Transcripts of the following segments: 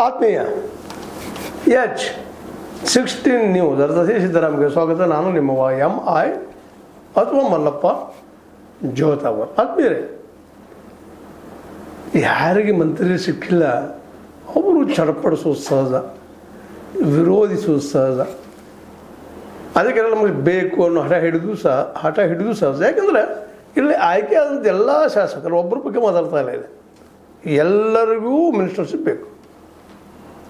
ಆತ್ಮೀಯ H16 news ಅರ್ಧಸಿ Siddaramaiah ಸ್ವಾಗತ. ನಾನು ನಿಮ್ಮವ MI ಅಥವಾ ಮಲ್ಲಪ್ಪ ಜೋತಾವರ್. ಆತ್ಮೀಯರೇ, ಯಾರಿಗೆ ಮಂತ್ರಿ ಸಿಕ್ಕಿಲ್ಲ ಅವರು ಚಡಪಡಿಸೋದು ಸಹಜ, ವಿರೋಧಿಸೋದು ಸಹಜ. ಅದಕ್ಕೆಲ್ಲ ನಮಗೆ ಬೇಕು ಅನ್ನೋ ಹಠ ಹಿಡಿದು ಸಹಜ. ಯಾಕಂದರೆ ಇಲ್ಲಿ ಆಯ್ಕೆ ಆದಂಥ ಎಲ್ಲ ಶಾಸಕರು ಒಬ್ಬರ ಬಗ್ಗೆ ಮಾತಾಡ್ತಾ ಇಲ್ಲ. ಇದೆ ಎಲ್ಲರಿಗೂ ಮಿನಿಸ್ಟರ್ಶಿಪ್ ಬೇಕು.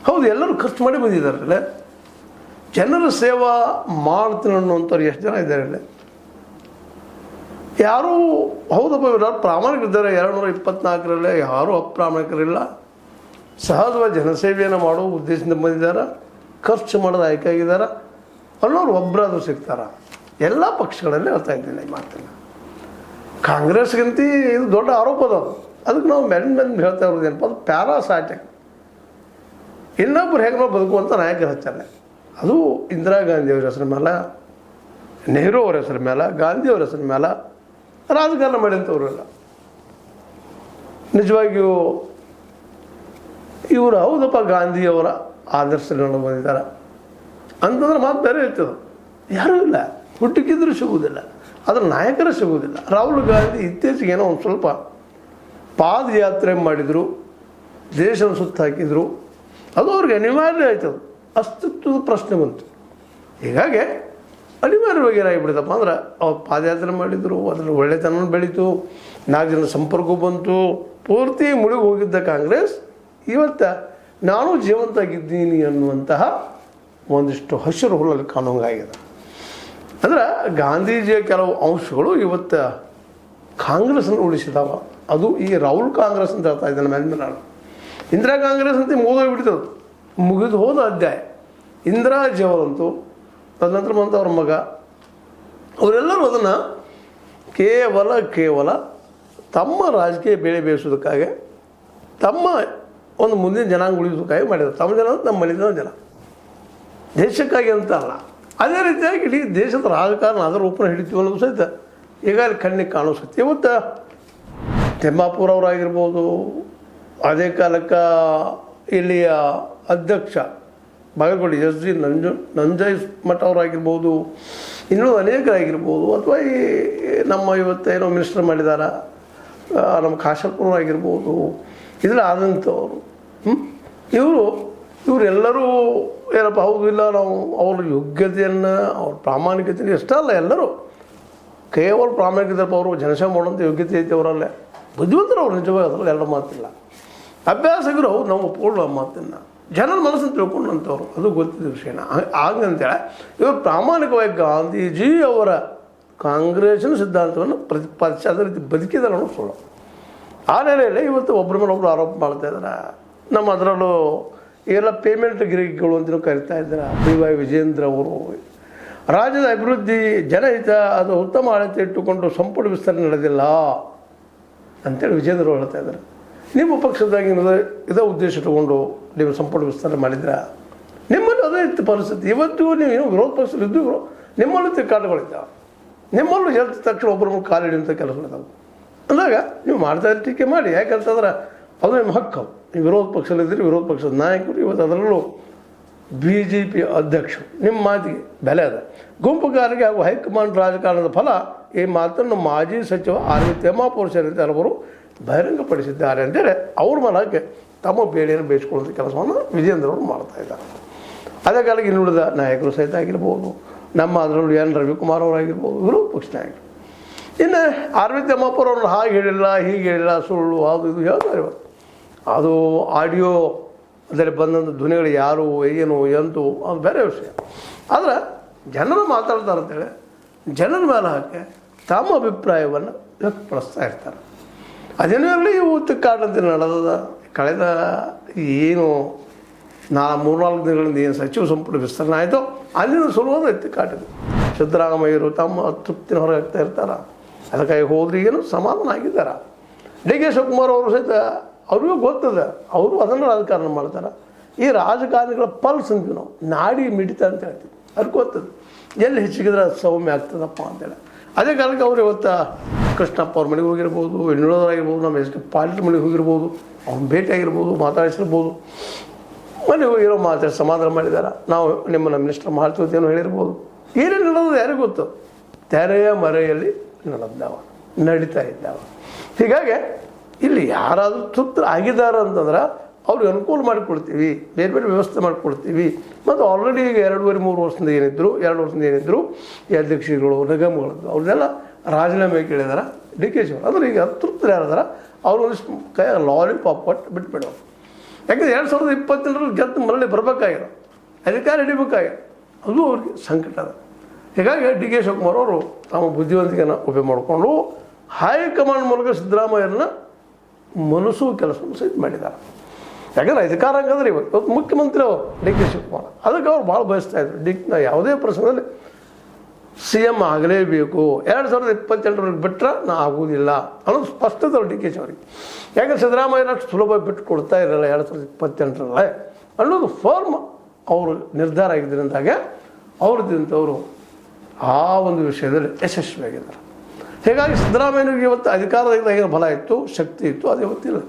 ಹೌದು, ಎಲ್ಲರೂ ಖರ್ಚು ಮಾಡಿ ಬಂದಿದ್ದಾರಲ್ಲ. ಜನರ ಸೇವಾ ಮಾಡ್ತೀನಿ ಅನ್ನೋಂಥವ್ರು ಎಷ್ಟು ಜನ ಇದ್ದಾರೆ? ಯಾರೂ ಹೌದಪ್ಪ ಇವರು ಪ್ರಾಮಾಣಿಕರಿದ್ದಾರೆ. 224ರಲ್ಲಿ ಯಾರೂ ಅಪ್ರಾಮಾಣಿಕರಿಲ್ಲ. ಸಹಜವಾಗಿ ಜನಸೇವೆಯನ್ನು ಮಾಡೋ ಉದ್ದೇಶದಿಂದ ಬಂದಿದ್ದಾರೆ, ಖರ್ಚು ಮಾಡೋದು ಆಯ್ಕೆ ಆಗಿದ್ದಾರೆ ಅನ್ನೋರು ಒಬ್ಬರಾದರೂ ಸಿಗ್ತಾರ? ಎಲ್ಲ ಪಕ್ಷಗಳಲ್ಲಿ ಹೇಳ್ತಾ ಇದ್ದೀನಿ ಈ ಮಾತನ್ನು. ಕಾಂಗ್ರೆಸ್ಗಿಂತ ಇದು ದೊಡ್ಡ ಆರೋಪ ಅದು. ಅದಕ್ಕೆ ನಾವು ಮೆನ್ ಹೇಳ್ತಾ ಇರೋದು ಏನಪ್ಪ, ಅದು ಪ್ಯಾರಾಸಾಟಿಕ್. ಇನ್ನೊಬ್ಬರು ಹೇಗೆ ನಾವು ಬದುಕುವಂಥ ನಾಯಕರ ಹಚ್ಚಾರೆ. ಅದು ಇಂದಿರಾ ಗಾಂಧಿಯವ್ರ ಹೆಸರ ಮೇಲೆ, ನೆಹರು ಅವ್ರ ಹೆಸರ ಮೇಲೆ, ಗಾಂಧಿಯವ್ರ ಹೆಸರ ಮೇಲೆ ರಾಜಕಾರಣ ಮಾಡಿದಂಥವ್ರಲ್ಲ. ನಿಜವಾಗಿಯೂ ಇವರು ಹೌದಪ್ಪ ಗಾಂಧಿಯವರ ಆದರ್ಶಗಳನ್ನು ಬಂದಿದ್ದಾರೆ ಅಂತಂದ್ರೆ ಮಾತು ಬೇರೆ ಇರ್ತದೆ. ಯಾರೂ ಇಲ್ಲ, ಹುಟ್ಟಕ್ಕಿದ್ರೂ ಸಿಗುವುದಿಲ್ಲ, ಅದರ ನಾಯಕರೇ ಸಿಗುವುದಿಲ್ಲ. ರಾಹುಲ್ ಗಾಂಧಿ ಇತ್ತೀಚೆಗೆ ಏನೋ ಒಂದು ಸ್ವಲ್ಪ ಪಾದಯಾತ್ರೆ ಮಾಡಿದರು, ದೇಶದ ಸುತ್ತ ಹಾಕಿದರು. ಅದು ಅವ್ರಿಗೆ ಅನಿವಾರ್ಯ ಆಯ್ತದು, ಅಸ್ತಿತ್ವದ ಪ್ರಶ್ನೆ ಬಂತು. ಹೀಗಾಗಿ ಅನಿವಾರ್ಯವಾಗಿ ಏನಾಗಿಬಿಡ್ತಪ್ಪ ಅಂದ್ರೆ ಅವ್ರು ಪಾದಯಾತ್ರೆ ಮಾಡಿದರು, ಅದರಲ್ಲಿ ಒಳ್ಳೆತನ ಬೆಳೀತು, 4 ಜನ ಸಂಪರ್ಕ ಬಂತು. ಪೂರ್ತಿ ಮುಳುಗಿ ಹೋಗಿದ್ದ ಕಾಂಗ್ರೆಸ್ ಇವತ್ತು ನಾನು ಜೀವಂತಾಗಿದ್ದೀನಿ ಅನ್ನುವಂತಹ ಒಂದಿಷ್ಟು ಹಸಿರು ಹುಲ್ಲಲ್ಲಿ ಕಾಣೋಂಗಾಗಿದೆ. ಅಂದ್ರೆ ಗಾಂಧೀಜಿಯ ಕೆಲವು ಅಂಶಗಳು ಇವತ್ತು ಕಾಂಗ್ರೆಸ್ಸನ್ನು ಉಳಿಸಿದಾವ. ಅದು ಈ ರಾಹುಲ್ ಕಾಂಗ್ರೆಸ್ ಅಂತ ಹೇಳ್ತಾ ಇದ್ದಾನೆ. ಮೇಲೆ ನಾನು ಇಂದಿರಾ ಕಾಂಗ್ರೆಸ್ ಅಂತ ಮುಗಿದೋಗ್ಬಿಡ್ತದೆ, ಮುಗಿದು ಹೋದ ಅಧ್ಯಾಯ. ಇಂದಿರಾಜಿ ಅವರಂತೂ ತದನಂತರ ಬಂತ ಅವ್ರ ಮಗ, ಅವರೆಲ್ಲರೂ ಅದನ್ನು ಕೇವಲ ತಮ್ಮ ರಾಜಕೀಯ ಬೇಳೆ ಬೇಯಿಸೋದಕ್ಕಾಗಿ, ತಮ್ಮ ಒಂದು ಮುಂದಿನ ಜನಾಂಗ ಉಳಿಸೋದಕ್ಕಾಗಿ ಮಾಡಿದ್ರು. ತಮ್ಮ ಜನ ನಮ್ಮ ಮನೆಯ ಜನ, ದೇಶಕ್ಕಾಗಿ ಅಂತ ಅಲ್ಲ. ಅದೇ ರೀತಿಯಾಗಿ ಇಡೀ ದೇಶದ ರಾಜಕಾರಣ ಅದರ ರೂಪನ ಹಿಡಿತೀವಿ ಅನ್ನೋದು ಸಹಿತ ಈಗಾಗಲೇ ಕಣ್ಣಿಗೆ ಕಾಣೋ ಸತ್ಯ. ಇವತ್ತು ತಿಮ್ಮಾಪುರ ಅವರಾಗಿರ್ಬೋದು, ಅದೇ ಕಾಲಕ್ಕೆ ಇಲ್ಲಿಯ ಅಧ್ಯಕ್ಷ ಬಾಗಲಕೋಟೆ SG ನಂಜುಂಡಸ್ವಾಮಿ ಅವರಾಗಿರ್ಬೋದು, ಇನ್ನೂ ಅನೇಕರಾಗಿರ್ಬೋದು, ಅಥವಾ ಈ ನಮ್ಮ ಇವತ್ತೇನೋ ಮಿನಿಸ್ಟರ್ ಮಾಡಿದಾರ ನಮ್ಮ ಕಾಶಪ್ಪನವರಾಗಿರ್ಬೋದು, ಇದರಲ್ಲಿ ಆದಂಥವ್ರು ಇವರೆಲ್ಲರೂ ಏನಪ್ಪ, ಹೌದು ಇಲ್ಲ ನಾವು ಅವ್ರ ಯೋಗ್ಯತೆಯನ್ನು, ಅವ್ರ ಪ್ರಾಮಾಣಿಕತೆಯನ್ನು ಎಷ್ಟಲ್ಲ, ಎಲ್ಲರೂ ಕೇವಲ ಪ್ರಾಮಾಣಿಕತೆಯಪ್ಪ, ಅವರು ಜನಸೇವೆ ಮಾಡುವಂಥ ಯೋಗ್ಯತೆ ಐತೆ ಅವರಲ್ಲೇ. ಬುದ್ಧಿವಂತರು ಅವ್ರು ನಿಜವಾಗಿ, ಅದರಲ್ಲಿ ಎರಡು ಮಾತಿಲ್ಲ. ಅಭ್ಯಾಸಗರು ಅವ್ರು ನಾವು ಒಪ್ಕೊಳ್ಳೋ ಮಾತನ್ನು, ಜನರ ಮನಸ್ಸನ್ನು ತಿಳ್ಕೊಂಡಂಥವ್ರು, ಅದು ಗೊತ್ತಿದ್ದ ವಿಷಯನ. ಹಾಗಂತೇಳಿ ಇವರು ಪ್ರಾಮಾಣಿಕವಾಗಿ ಗಾಂಧೀಜಿ ಅವರ ಕಾಂಗ್ರೆಸ್ಸಿನ ಸಿದ್ಧಾಂತವನ್ನು ಪ್ರತಿಪಾದಿಸಿ ಅದೇ ರೀತಿ ಬದುಕಿದ್ದಾರೆ ಅನ್ನೋ ಸುಳ್ಳು. ಆ ನೆಲೆಯಲ್ಲಿ ಇವತ್ತು ಒಬ್ಬರ ಮೇಲೆ ಒಬ್ಬರು ಆರೋಪ ಮಾಡ್ತಾ ಇದ್ದಾರೆ. ನಮ್ಮ ಅದರಲ್ಲೂ ಎಲ್ಲ ಪೇಮೆಂಟ್ ಗಿರಿಗಳು ಅಂತಲೂ ಕರಿತಾ ಇದ್ದಾರೆ. BY ವಿಜೇಂದ್ರ ಅವರು ರಾಜ್ಯದ ಅಭಿವೃದ್ಧಿ, ಜನಹಿತ, ಅದು ಉತ್ತಮ ಆಡಳಿತ ಇಟ್ಟುಕೊಂಡು ಸಂಪುಟ ವಿಸ್ತರಣೆ ನಡೆದಿಲ್ಲ ಅಂತೇಳಿ ವಿಜೇಂದ್ರ ಅವರು ಹೇಳ್ತಾ ಇದ್ದಾರೆ. ನಿಮ್ಮ ಪಕ್ಷದಾಗಿ ಇದೇ ಉದ್ದೇಶ ಇಟ್ಟುಕೊಂಡು ನೀವು ಸಂಪುಟ ವಿಸ್ತರಣೆ ಮಾಡಿದ್ರೆ ನಿಮ್ಮಲ್ಲಿ ಅದೇ ಇತ್ತು ಪರಿಸ್ಥಿತಿ. ಇವತ್ತು ನೀವು ವಿರೋಧ ಪಕ್ಷದಲ್ಲಿದ್ದು ನಿಮ್ಮಲ್ಲೂ ತಿಕ್ಕಾಟಗಳಿದ್ದಾವೆ, ನಿಮ್ಮಲ್ಲೂ ಹೇಳ್ತ ತಕ್ಷಣ ಒಬ್ಬರ ಕಾಲಿಡುವಂಥ ಕೆಲಸಗಳಿದ್ದಾವೆ. ಅಂದಾಗ ನೀವು ಮಾಡ್ತಾ ಟೀಕೆ ಮಾಡಿ, ಯಾಕಂತಂದ್ರೆ ಅದು ನಿಮ್ಮ ಹಕ್ಕು. ನೀವು ವಿರೋಧ ಪಕ್ಷದಲ್ಲಿದ್ದರೆ ವಿರೋಧ ಪಕ್ಷದ ನಾಯಕರು, ಇವತ್ತು ಅದರಲ್ಲೂ BJP ಅಧ್ಯಕ್ಷರು, ನಿಮ್ಮ ಮಾತಿಗೆ ಬೆಲೆ ಅದ. ಗುಂಪುಗಾರಿಕೆ ಹಾಗೂ ಹೈಕಮಾಂಡ್ ರಾಜಕಾರಣದ ಫಲ ಈ ಮಾತನ್ನು ಮಾಜಿ ಸಚಿವ RV ತಿಮ್ಮಾಪುರ ಸೇರಿದಂತೆ ಹಲವರು ಬಹಿರಂಗಪಡಿಸಿದ್ದಾರೆ ಅಂತೇಳಿ ಅವ್ರ ಮನಕ್ಕೆ ತಮ್ಮ ಬೇಳೆಯನ್ನು ಬೇಯಿಸ್ಕೊಳ್ಳುವಂಥ ಕೆಲಸವನ್ನು ವಿಜೇಂದ್ರ ಅವರು ಮಾಡ್ತಾ ಇದ್ದಾರೆ. ಅದೇ ಕಾಲಕ್ಕೆ ಇನ್ನುಳಿದ ನಾಯಕರು ಸಹಿತ ಆಗಿರ್ಬೋದು, ನಮ್ಮ ಅದರಲ್ಲೂ N ರವಿಕುಮಾರ್ ಅವರಾಗಿರ್ಬೋದು, ವಿರೋಧ ಪಕ್ಷ ನಾಯಕರು. ಇನ್ನು RV ತಿಮ್ಮಾಪುರ ಅವ್ರನ್ನ ಹಾಗೆ ಹೇಳಿಲ್ಲ, ಹೀಗೆ ಹೇಳಿಲ್ಲ, ಸುಳ್ಳು, ಅದು ಇದು ಹೇಳ್ತಾರೆ. ಇವತ್ತು ಅದು ಆಡಿಯೋ ಅದರಲ್ಲಿ ಬಂದಂಥ ಧ್ವನಿಗಳು ಯಾರು, ಏನು, ಎಂತು, ಅದು ಬೇರೆ ವಿಷಯ. ಆದರೆ ಜನರು ಮಾತಾಡ್ತಾರೆ ಅಂತೇಳಿ ಜನರ ಮೇಲೆ ಹಾಕಿ ತಮ್ಮ ಅಭಿಪ್ರಾಯವನ್ನು ವ್ಯಕ್ತಪಡಿಸ್ತಾ ಇರ್ತಾರೆ. ಅದೇನೇ ಇರಲಿ, ಇವು ತಿಕ್ಕಾಟಂತೆ ನಡೆದ ಕಳೆದ ಏನು 3-4 ದಿನಗಳಿಂದ ಏನು ಸಚಿವ ಸಂಪುಟ ವಿಸ್ತರಣೆ ಆಯಿತು, ಅಲ್ಲಿನ ಸುಲಭವಾದ ತಿಕ್ಕಾಟಿದೆ. ಸಿದ್ದರಾಮಯ್ಯರು ತಮ್ಮ ತೃಪ್ತಿನ ಹೊರಗೆ ಹಾಕ್ತಾ ಇರ್ತಾರೆ. ಅದಕ್ಕಾಗಿ ಹೋದ್ರೆ ಏನು ಸಮಾಧಾನ ಆಗಿದ್ದಾರೆ. DK ಶಿವಕುಮಾರ್ ಅವರು ಸಹಿತ ಅವ್ರಿಗೂ ಗೊತ್ತದೆ, ಅವರು ಅದನ್ನು ರಾಜಕಾರಣ ಮಾಡ್ತಾರೆ. ಈ ರಾಜಕಾರಣಿಗಳ ಪಲ್ಸ್ ಅಂತೀವಿ ನಾವು, ನಾಡಿ ಮಿಡಿತ ಅಂತ ಹೇಳ್ತೀವಿ. ಅವ್ರಿಗೆ ಗೊತ್ತದು ಎಲ್ಲಿ ಹೆಚ್ಚಿಗಿದ್ರೆ ಸೌಮ್ಯ ಆಗ್ತದಪ್ಪ ಅಂತೇಳಿ. ಅದೇ ಕಾಲಕ್ಕೆ ಅವರು ಇವತ್ತು ಕೃಷ್ಣಪ್ಪ ಅವ್ರ ಮನೆಗೆ ಹೋಗಿರ್ಬೋದು, ಇನ್ನುಳೋರಾಗಿರ್ಬೋದು, ನಮ್ಮ SK ಪಾಟೀಲ್ ಮನೆಗೆ ಹೋಗಿರ್ಬೋದು, ಅವ್ನ ಭೇಟಿ ಆಗಿರ್ಬೋದು, ಮಾತಾಡಿಸಿರ್ಬೋದು. ಮನೆ ಹೋಗಿರೋ ಮಾತಾಡಿ ಸಮಾಧಾನ ಮಾಡಿದಾರ. ನಾವು ನಿಮ್ಮನ್ನು ಮಿನಿಸ್ಟರ್ ಮಾಡ್ತೀವತ್ತೇನೋ ಹೇಳಿರ್ಬೋದು. ಏನೇನು ನಡೆದು ಯಾರಿಗೂ ಗೊತ್ತು. ತೆರೆಯ ಮರೆಯಲ್ಲಿ ನಡೀತಾ ಇದ್ದಾವ. ಹೀಗಾಗಿ ಇಲ್ಲಿ ಯಾರಾದರೂ ತೃಪ್ತ ಆಗಿದ್ದಾರೆ ಅಂತಂದ್ರೆ ಅವ್ರಿಗೆ ಅನುಕೂಲ ಮಾಡಿಕೊಡ್ತೀವಿ, ಬೇರೆ ಬೇರೆ ವ್ಯವಸ್ಥೆ ಮಾಡಿಕೊಡ್ತೀವಿ. ಮತ್ತು ಆಲ್ರೆಡಿ ಈಗ 2.5-3 ವರ್ಷದಿಂದ ಏನಿದ್ರು ಈ ಅಧ್ಯಕ್ಷರುಗಳು ನಿಗಮಗಳು ಅವ್ರನ್ನೆಲ್ಲ ರಾಜೀನಾಮೆ ಕೇಳಿದಾರೆ ಡಿ ಕೆ ಶಿವರು. ಅಂದ್ರೆ ಈಗ ಅತೃಪ್ತರು ಯಾರಿದಾರ ಅವ್ರು ಒಂದಿಷ್ಟು ಕೈ ಲಾಲಿಪಾಪ್ ಕೊಟ್ಟು ಬಿಟ್ಬಿಡೋರು. ಯಾಕಂದರೆ 2028 ಗೆದ್ದು ಮರಳಿ ಬರಬೇಕಾಗಿರೋ ಅಧಿಕಾರ ಹಿಡಿಬೇಕಾಗಿರೋ ಅದು ಅವ್ರಿಗೆ ಸಂಕಟ ಅದ. ಹೀಗಾಗಿ ಡಿ ಕೆ ಶಿವಕುಮಾರ್ ಅವರು ತಮ್ಮ ಬುದ್ಧಿವಂತಿಕೆಯನ್ನು ಉಪಯೋಗ ಮಾಡಿಕೊಂಡು ಹೈಕಮಾಂಡ್ ಮೂಲಕ ಸಿದ್ದರಾಮಯ್ಯರನ್ನ ಮನಸ್ಸು ಕೆಲಸವನ್ನು ಸಹಿತ ಮಾಡಿದ್ದಾರೆ. ಯಾಕಂದರೆ ಅಧಿಕಾರ ಹಂಗಂದ್ರೆ ಇವತ್ತು ಮುಖ್ಯಮಂತ್ರಿ ಅವರು ಡಿ ಕೆ ಶಿವಕುಮಾರ್, ಅದಕ್ಕೆ ಅವ್ರು ಭಾಳ ಬಯಸ್ತಾ ಇದ್ರು ಯಾವುದೇ ಪ್ರಸಂಗದಲ್ಲಿ CM ಆಗಲೇಬೇಕು, 2028 ಬಿಟ್ಟರೆ ನಾ ಆಗುವುದಿಲ್ಲ ಅನ್ನೋದು ಸ್ಪಷ್ಟತೆ ಅವರು ಡಿ ಕೆ ಶಿ ಅವರಿಗೆ. ಯಾಕಂದ್ರೆ ಸಿದ್ದರಾಮಯ್ಯನ ಅಷ್ಟು ಸುಲಭ ಬಿಟ್ಟು ಕೊಡ್ತಾ ಇರಲ್ಲ 2028 ಅನ್ನೋದು ಫರ್ಮ್ ಅವರು ನಿರ್ಧಾರ ಆಗಿದ್ದರಿಂದಾಗೆ ಅವ್ರದ್ದಿಂತವರು ಆ ಒಂದು ವಿಷಯದಲ್ಲಿ ಯಶಸ್ವಿಯಾಗಿದ್ದಾರೆ. ಹೀಗಾಗಿ ಸಿದ್ದರಾಮಯ್ಯನಿಗೆ ಇವತ್ತು ಅಧಿಕಾರದಾಗ ಬಲ ಇತ್ತು, ಶಕ್ತಿ ಇತ್ತು, ಅದು ಇವತ್ತಿಲ್ಲ.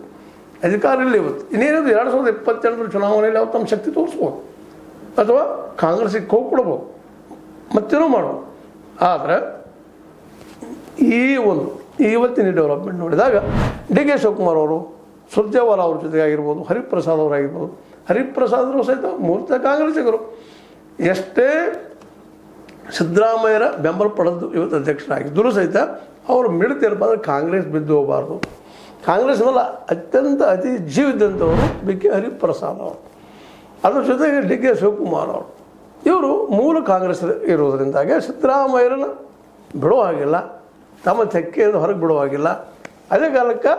ಅಧಿಕಾರ ಇಲ್ಲ ಇವತ್ತು. ಇನ್ನೇನಿದು 2028 ಚುನಾವಣೆಯಲ್ಲಿ ಅವ್ರು ತಮ್ಮ ಶಕ್ತಿ ತೋರಿಸ್ಬೋದು ಅಥವಾ ಕಾಂಗ್ರೆಸ್ಸಿಗೆ ಕೊಡ್ಬೋದು, ಮತ್ತೇನೋ ಮಾಡ್ಬೋದು. ಆದರೆ ಇವತ್ತಿನ ಡೆವಲಪ್ಮೆಂಟ್ ನೋಡಿದಾಗ ಡಿ ಕೆ ಶಿವಕುಮಾರ್ ಅವರು ಸುರ್ಜೇವಾಲಾ ಅವ್ರ ಜೊತೆಗೆ ಆಗಿರ್ಬೋದು, ಹರಿಪ್ರಸಾದ್ ಅವರಾಗಿರ್ಬೋದು. ಹರಿಪ್ರಸಾದರು ಸಹಿತ ಮೂಲತಃ ಕಾಂಗ್ರೆಸ್ಸಿಗರು. ಎಷ್ಟೇ ಸಿದ್ದರಾಮಯ್ಯರ ಬೆಂಬಲ ಪಡೆದು ಇವತ್ತು ಅಧ್ಯಕ್ಷರಾಗಿದ್ದರೂ ಸಹಿತ ಅವರು ಮಿಡ್ತಿರ್ಬಾರ್ದು, ಕಾಂಗ್ರೆಸ್ ಬಿದ್ದು ಹೋಗಬಾರ್ದು. ಕಾಂಗ್ರೆಸ್ ಮೇಲೆ ಅತಿ ಜೀವಿದ್ದಂಥವರು ಬಿ ಕೆ ಹರಿಪ್ರಸಾದ್ ಅವರು, ಅದ್ರ ಜೊತೆಗೆ ಡಿ ಕೆ ಶಿವಕುಮಾರ್ ಅವರು. ಇವರು ಮೂಲ ಕಾಂಗ್ರೆಸ್ ಇರೋದರಿಂದಾಗೆ ಸಿದ್ದರಾಮಯ್ಯರನ್ನ ಬಿಡೋ ಹಾಗಿಲ್ಲ, ತಮ್ಮ ತೆಕ್ಕೆಯಿಂದ ಹೊರಗೆ ಬಿಡೋ ಹಾಗಿಲ್ಲ. ಅದೇ ಕಾಲಕ್ಕೆ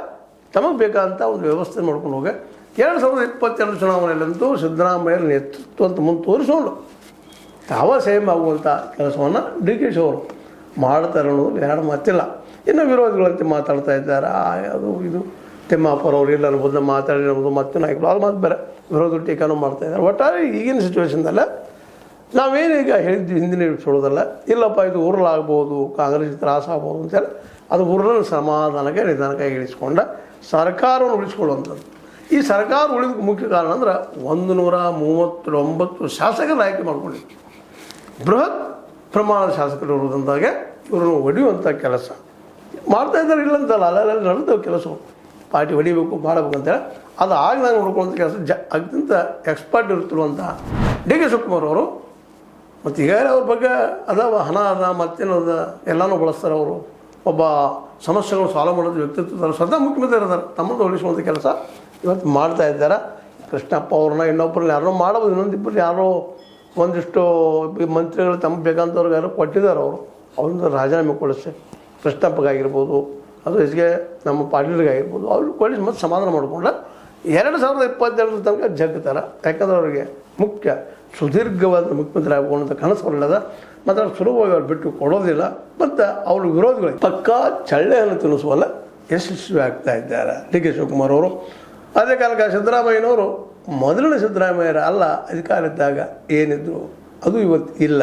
ತಮಗೆ ಬೇಕಾದಂಥ ಒಂದು ವ್ಯವಸ್ಥೆ ಮಾಡ್ಕೊಂಡು ಹೋಗಿ 2022 ಚುನಾವಣೆಯಲ್ಲಂತೂ ಸಿದ್ದರಾಮಯ್ಯರ ನೇತೃತ್ವ ಅಂತ ಮುಂದೆ ತೋರಿಸ್ಕೊಂಡು ತಾವ ಸೇಮ್ ಆಗುವಂಥ ಕೆಲಸವನ್ನು ಡಿ ಕೆ ಶಿ ಅವರು ಮಾಡ್ತಾರೆ ಅನ್ನೋದು ಎರಡು ಮಾತಿಲ್ಲ. ಇನ್ನು ವಿರೋಧಿಗಳಂತೆ ಮಾತಾಡ್ತಾ ಇದ್ದಾರೆ, ಅದು ಇದು ತಿಮ್ಮಾಪುರ ಅವರು ಇಲ್ಲ ಅನ್ನೋದನ್ನ ಮಾತಾಡಿ ಅನ್ನೋದು ಮತ್ತೆ ನಾಯಕರು ಅದು ಮಾತು ಬೇರೆ, ವಿರೋಧ ಟೀಕಾನು ಮಾಡ್ತಾಯಿದ್ದಾರೆ. ಒಟ್ಟಾರೆ ಈಗಿನ ಸಿಚುವೇಶನ್ದಲ್ಲ ನಾವೇನೀಗ ಹೇಳಿದ್ವಿ ಹಿಂದಿನ ಎಪಿಸೋಡಲ್ಲ, ಇಲ್ಲಪ್ಪ ಇದು ಉರುಳಾಗ್ಬೋದು, ಕಾಂಗ್ರೆಸ್ ತ್ರಾಸಾಗ್ಬೋದು ಅಂತೇಳಿ ಅದು ಉರುಳನ್ನು ಸಮಾಧಾನಕ್ಕೆ ನಿಧಾನಕ್ಕೆ ಇಳಿಸ್ಕೊಂಡ ಸರ್ಕಾರವನ್ನು ಉಳಿಸ್ಕೊಳ್ಳುವಂಥದ್ದು. ಈ ಸರ್ಕಾರ ಉಳಿದಕ್ಕೆ ಮುಖ್ಯ ಕಾರಣ ಅಂದ್ರೆ 139 ಶಾಸಕರು ಆಯ್ಕೆ ಮಾಡ್ಕೊಂಡಿದ್ರು. ಬೃಹತ್ ಪ್ರಮಾಣದ ಶಾಸಕರು ಇರೋದ್ರಿಂದಾಗೆ ಇವ್ರನ್ನು ಹೊಡೆಯುವಂಥ ಕೆಲಸ ಮಾಡ್ತಾಯಿದ್ದಾರೆ. ಇಲ್ಲಂತಲ್ಲ, ಅಲ್ಲೆಲ್ಲ ನಡೆದವು ಕೆಲಸಗಳು, ಪಾರ್ಟಿ ಹೊಡಿಬೇಕು ಮಾಡಬೇಕು ಅಂತೇಳಿ ಅದು ಆಗದಾಗ ನೋಡ್ಕೊಳ್ಳುವಂಥ ಕೆಲಸ ಅತ್ಯಂತ ಎಕ್ಸ್ಪರ್ಟ್ ಇರ್ತಿರುವಂಥ ಡಿ ಕೆ ಶಿವಕುಮಾರ್ ಅವರು. ಮತ್ತು ಈಗಾಗಲೇ ಅವ್ರ ಬಗ್ಗೆ ಅದಾವ ಹಣ ಅದ ಮತ್ತೇನದ ಎಲ್ಲನೂ ಬಳಸ್ತಾರೆ. ಅವರು ಒಬ್ಬ ಸಮಸ್ಯೆಗಳು ಸಾಲ್ವ್ ಮಾಡೋದು ವ್ಯಕ್ತಿತ್ವ ಸ್ವತಃ ಮುಖ್ಯಮಂತ್ರಿ ಇರ್ತಾರೆ, ತಮ್ಮದು ಉಳಿಸುವಂಥ ಕೆಲಸ ಇವತ್ತು ಮಾಡ್ತಾ ಇದ್ದಾರೆ. ಕೃಷ್ಣಪ್ಪ ಅವ್ರನ್ನ ಇನ್ನೊಬ್ಬರನ್ನ ಯಾರೋ ಮಾಡ್ಬೋದು, ಇನ್ನೊಂದಿಬ್ಬರು ಯಾರೋ ಒಂದಿಷ್ಟು ಮಂತ್ರಿಗಳು ತಮ್ಮ ಬೇಕಂತವ್ರಿಗೆ ಯಾರೋ ಕೊಟ್ಟಿದ್ದಾರೆ. ಅವ್ರನ್ನ ರಾಜೀನಾಮೆ ಕೊಡಿಸಿ ಕೃಷ್ಣಪ್ಪಗಾಗಿರ್ಬೋದು, ಅದು ಹೆಚ್ಚಿಗೆ ನಮ್ಮ ಪಾಟೀಲ್ಗಾಗಿರ್ಬೋದು, ಅವ್ರು ಕೊಡಿಸಿ ಮತ್ತೆ ಸಮಾಧಾನ ಮಾಡಿಕೊಂಡ್ರೆ 2022 ತನಕ ಜಗ್ತಾರೆ. ಯಾಕಂದ್ರೆ ಅವರಿಗೆ ಮುಖ್ಯ ಸುದೀರ್ಘವಾದ ಮುಖ್ಯಮಂತ್ರಿ ಆಗಬೇಕಂತ ಕನಸು ಒಳ್ಳೆದ. ಮತ್ತು ಅವ್ರು ಸುಲಭವಾಗಿ ಅವ್ರು ಬಿಟ್ಟು ಕೊಡೋದಿಲ್ಲ. ಮತ್ತು ಅವ್ರ ವಿರೋಧಿಗಳಿಗೆ ಪಕ್ಕಾ ಚಳ್ಳೆಯನ್ನು ತಿನ್ನಿಸುವಲ್ಲ ಯಶಸ್ವಿ ಆಗ್ತಾ ಇದ್ದಾರೆ ಡಿ ಕೆ ಶಿವಕುಮಾರ್ ಅವರು. ಅದೇ ಕಾಲಕ್ಕೆ ಸಿದ್ದರಾಮಯ್ಯನವರು ಮೊದಲನೇ ಸಿದ್ದರಾಮಯ್ಯರ ಅಲ್ಲ, ಅಧಿಕಾರ ಇದ್ದಾಗ ಏನಿದ್ರು ಅದು ಇವತ್ತು ಇಲ್ಲ.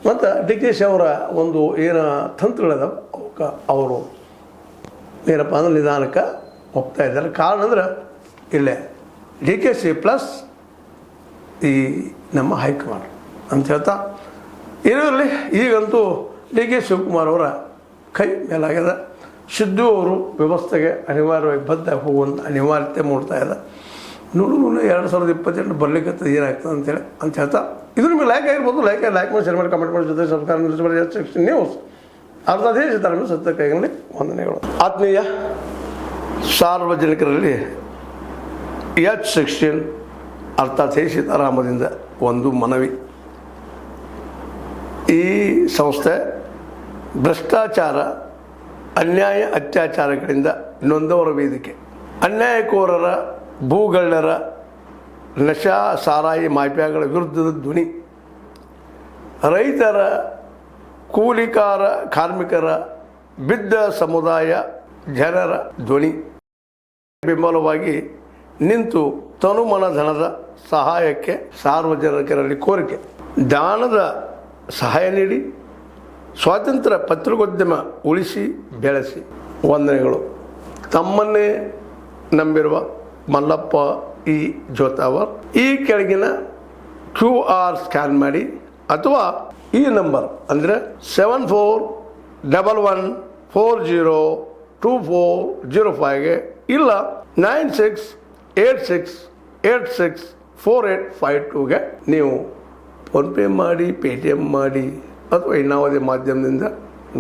ಮತ್ತು ಡಿ ಕೆ ಶಿ ಅವರ ಒಂದು ಏನು ತಂತ್ರಗಳದ ಅವಕ್ಕೆ ಅವರು ಏನಪ್ಪ ಅಂದ್ರೆ ನಿಧಾನಕ್ಕೆ ಹೋಗ್ತಾ ಇದ್ದಾರೆ. ಕಾರಣ ಅಂದ್ರೆ ಇಲ್ಲೇ ಡಿ ಕೆ ಶಿ ಪ್ಲಸ್ ಈ ನಮ್ಮ ಹೈಕಮಾಂಡ್ ಅಂತ ಹೇಳ್ತಾ ಇದರಲ್ಲಿ ಈಗಂತೂ ಡಿ ಕೆ ಶಿವಕುಮಾರ್ ಅವರ ಕೈ ಮೇಲಾಗ್ಯದ. ಸಿದ್ದು ಅವರು ವ್ಯವಸ್ಥೆಗೆ ಅನಿವಾರ್ಯವಾಗಿ ಬದ್ಧ ಹೋಗುವಂಥ ಅನಿವಾರ್ಯತೆ ಮೂಡ್ತಾ ಇದೆ. ನೋಡು 2028 ಬರ್ಲಿಕ್ಕೆ ಏನಾಗ್ತದೆ ಅಂತ ಹೇಳ್ತಾ ಇದ್ರ ಮೇಲೆ ಲೈಕ್ ಆಗಿರ್ಬೋದು, ಲೈಕ್ ಮಾಡಿ ಶೇರ್ ಮಾಡಿ ಕಮೆಂಟ್ ಮಾಡಿ ಜೊತೆ ಸರ್ಕಾರ ನ್ಯೂಸ್ ಅರ್ಧ ದೇಶ ತರ ಸತ್ಯ ಕೈಗಳಲ್ಲಿ ವಂದನೆಗಳು. ಆತ್ಮೀಯ ಸಾರ್ವಜನಿಕರಲ್ಲಿ H16 ಅರ್ಥಾತ್ ಸೀತಾರಾಮದಿಂದ ಒಂದು ಮನವಿ. ಈ ಸಂಸ್ಥೆ ಭ್ರಷ್ಟಾಚಾರ, ಅನ್ಯಾಯ, ಅತ್ಯಾಚಾರಗಳಿಂದ ನೊಂದವರ ವೇದಿಕೆ, ಅನ್ಯಾಯಕೋರರ, ಭೂಗಳ್ಳರ, ನಶಾ ಸಾರಾಯಿ ಮಾಫಿಯಾಗಳ ವಿರುದ್ಧದ ಧ್ವನಿ, ರೈತರ, ಕೂಲಿಕಾರ, ಕಾರ್ಮಿಕರ, ಬಿದ್ದ ಸಮುದಾಯ ಜನರ ಧ್ವನಿ ಬೆಂಬಲವಾಗಿ ನಿಂತು ತನುಮನ ಧನದ ಸಹಾಯಕ್ಕೆ ಸಾರ್ವಜನಿಕರಲ್ಲಿ ಕೋರಿಕೆ. ದಾನದ ಸಹಾಯ ನೀಡಿ ಸ್ವಾತಂತ್ರ್ಯ ಪತ್ರಿಕೋದ್ಯಮ ಉಳಿಸಿ ಬೆಳೆಸಿ. ವಂದನೆಗಳು. ತಮ್ಮನ್ನೇ ನಂಬಿರುವ ಮಲ್ಲಪ್ಪ ಈ ಜೋತಾವರ್ ಈ ಕೆಳಗಿನ QR ಸ್ಕ್ಯಾನ್ ಮಾಡಿ ಅಥವಾ ಈ ನಂಬರ್ ಅಂದರೆ 7411402405ಗೆ ಇಲ್ಲ 9686864852ಗೆ ನೀವು ಫೋನ್ಪೇ ಮಾಡಿ, ಪೇಟಿಎಮ್ ಮಾಡಿ ಅಥವಾ ಇನ್ನಾವುದೇ ಮಾಧ್ಯಮದಿಂದ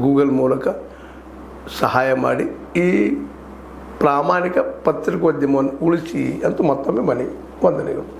ಗೂಗಲ್ ಮೂಲಕ ಸಹಾಯ ಮಾಡಿ ಈ ಪ್ರಾಮಾಣಿಕ ಪತ್ರಿಕೋದ್ಯಮವನ್ನು ಉಳಿಸಿ ಅಂತ ಮತ್ತೊಮ್ಮೆ ಮನವಿ. ವಂದನೆಗಳು.